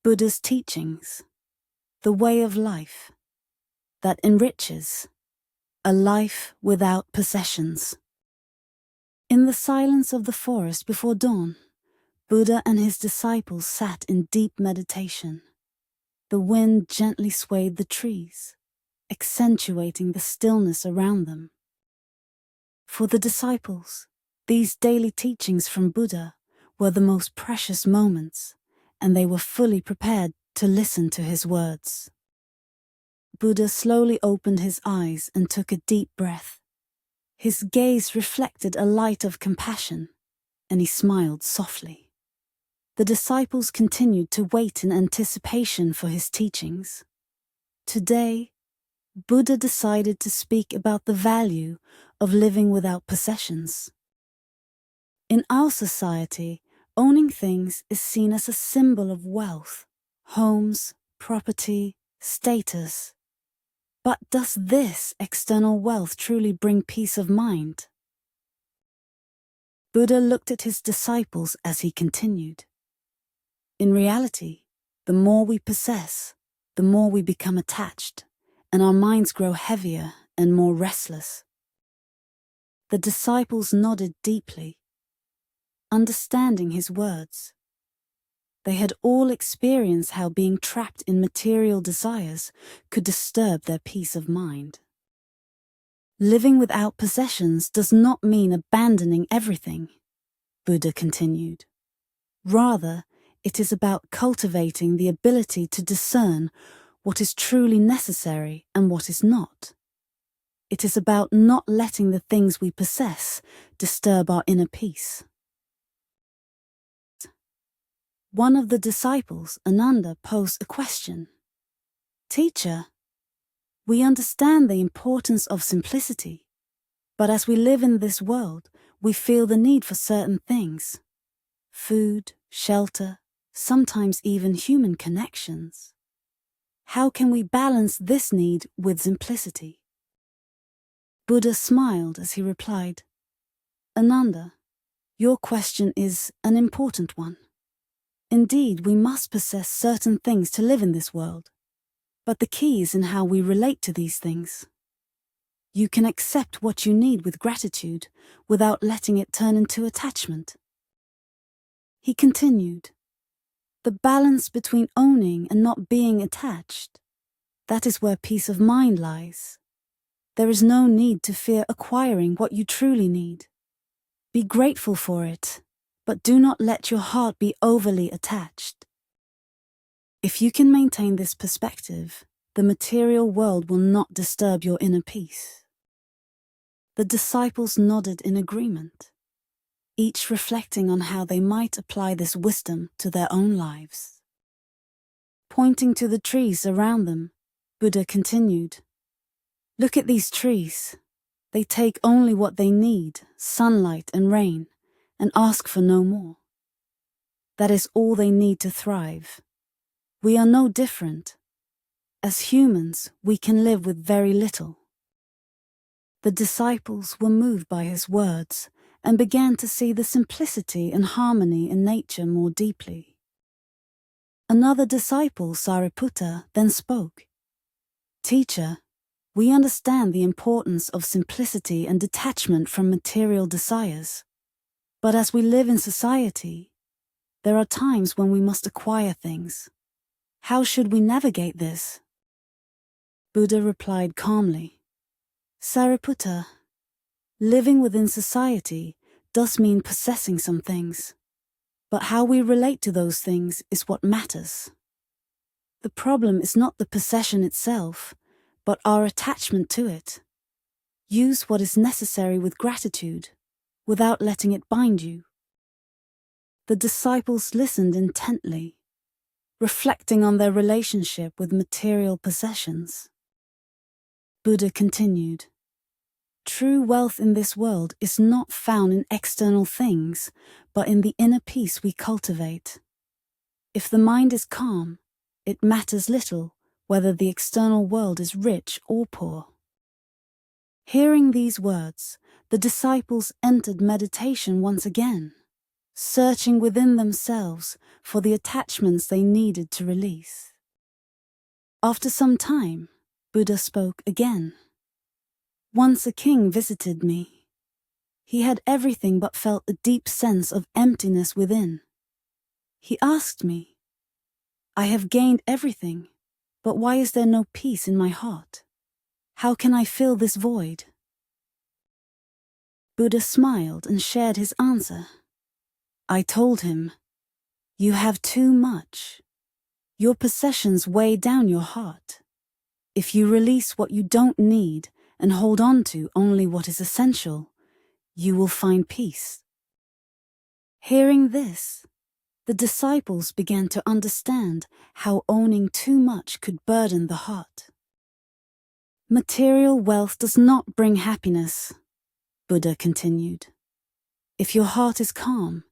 Buddha's teachings, the way of life that enriches, a life without possessions. In the silence of the forest before dawn, Buddha and his disciples sat in deep meditation. The wind gently swayed the trees, accentuating the stillness around them. For the disciples, these daily teachings from Buddha were the most precious moments, and they were fully prepared to listen to his words. Buddha slowly opened his eyes and took a deep breath. His gaze reflected a light of compassion, and he smiled softly. The disciples continued to wait in anticipation for his teachings. Today, Buddha decided to speak about the value of living without possessions. In our society, owning things is seen as a symbol of wealth, homes, property, status. But does this external wealth truly bring peace of mind? Buddha looked at his disciples as he continued. In reality, the more we possess, the more we become attached, and our minds grow heavier and more restless. The disciples nodded deeply, understanding his words. They had all experienced how being trapped in material desires could disturb their peace of mind. Living without possessions does not mean abandoning everything, Buddha continued. Rather, it is about cultivating the ability to discern what is truly necessary and what is not. It is about not letting the things we possess disturb our inner peace. One of the disciples, Ananda, posed a question. Teacher, we understand the importance of simplicity, but as we live in this world, we feel the need for certain things. Food, shelter, sometimes even human connections. How can we balance this need with simplicity? Buddha smiled as he replied, Ananda, your question is an important one. Indeed, we must possess certain things to live in this world, but the key is in how we relate to these things. You can accept what you need with gratitude without letting it turn into attachment. He continued, the balance between owning and not being attached, that is where peace of mind lies. There is no need to fear acquiring what you truly need. Be grateful for it, but do not let your heart be overly attached. If you can maintain this perspective, the material world will not disturb your inner peace. The disciples nodded in agreement, each reflecting on how they might apply this wisdom to their own lives. Pointing to the trees around them, Buddha continued, look at these trees. They take only what they need, sunlight and rain, and ask for no more. That is all they need to thrive. We are no different. As humans, we can live with very little. The disciples were moved by his words and began to see the simplicity and harmony in nature more deeply. Another disciple, Sariputta, then spoke. Teacher, we understand the importance of simplicity and detachment from material desires. But as we live in society, there are times when we must acquire things. How should we navigate this? Buddha replied calmly, Sariputta, living within society does mean possessing some things, but how we relate to those things is what matters. The problem is not the possession itself, but our attachment to it. Use what is necessary with gratitude, without letting it bind you. The disciples listened intently, reflecting on their relationship with material possessions. Buddha continued, true wealth in this world is not found in external things, but in the inner peace we cultivate. If the mind is calm, it matters little whether the external world is rich or poor. Hearing these words, the disciples entered meditation once again, searching within themselves for the attachments they needed to release. After some time, Buddha spoke again. Once a king visited me. He had everything but felt a deep sense of emptiness within. He asked me, "I have gained everything, but why is there no peace in my heart? How can I fill this void?" Buddha smiled and shared his answer. I told him, "You have too much. Your possessions weigh down your heart. If you release what you don't need and hold on to only what is essential, you will find peace." Hearing this, the disciples began to understand how owning too much could burden the heart. Material wealth does not bring happiness, Buddha continued. If your heart is calm,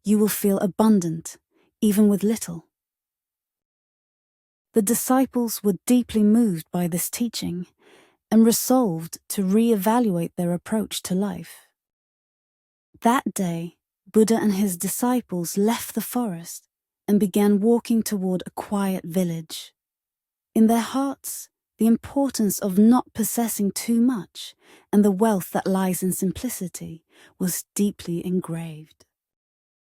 you will feel abundant, even with little. The disciples were deeply moved by this teaching and resolved to reevaluate their approach to life. That day, Buddha and his disciples left the forest and began walking toward a quiet village. In their hearts, the importance of not possessing too much and the wealth that lies in simplicity was deeply engraved.